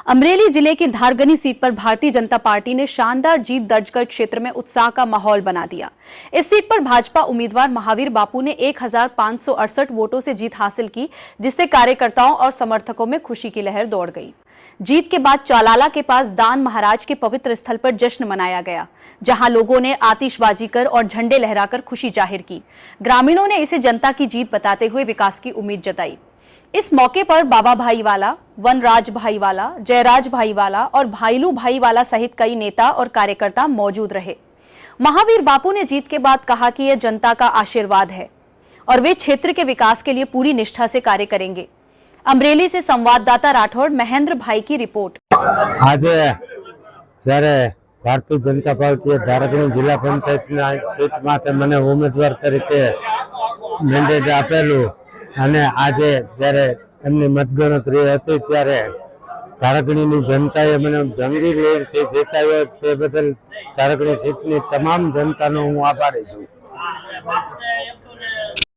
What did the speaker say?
अमरेली जिले की धारगनी सीट पर भारतीय जनता पार्टी ने शानदार जीत दर्ज कर क्षेत्र में उत्साह का माहौल बना दिया। इस सीट पर भाजपा उम्मीदवार महावीर बापू ने 1568 वोटों से जीत हासिल की, जिससे कार्यकर्ताओं और समर्थकों में खुशी की लहर दौड़ गई। जीत के बाद चौलाला के पास दान महाराज के पवित्र स्थल पर जश्न मनाया गया, जहां लोगों ने आतिशबाजी कर और झंडे लहराकर खुशी जाहिर की। ग्रामीणों ने इसे जनता की जीत बताते हुए विकास की उम्मीद जताई। इस मौके पर बाबा भाईवाला, वनराज भाईवाला, जयराज भाईवाला और भाईलू भाईवाला सहित कई नेता और कार्यकर्ता मौजूद रहे। महावीर बापू ने जीत के बाद कहा कि यह जनता का आशीर्वाद है और वे क्षेत्र के विकास के लिए पूरी निष्ठा से कार्य करेंगे। अमरेली से संवाददाता राठौड़ महेंद्र भाई की रिपोर्ट। आज જ્યારે ભારતીય જનતા પાર્ટીએ ધારગણી જિલ્લા પંચાયતના સીટમાંથી મને ઉમેદવાર તરીકે મેન્ડેટ આપેલું અને આજે જ્યારે એમની મતગણતરી હતી ત્યારે ધારગણીની જનતાએ મને જંગી લીડથી જીતાડ્યો, તે બદલ ધારગણી સીટની તમામ જનતાનો હું આભારી છું।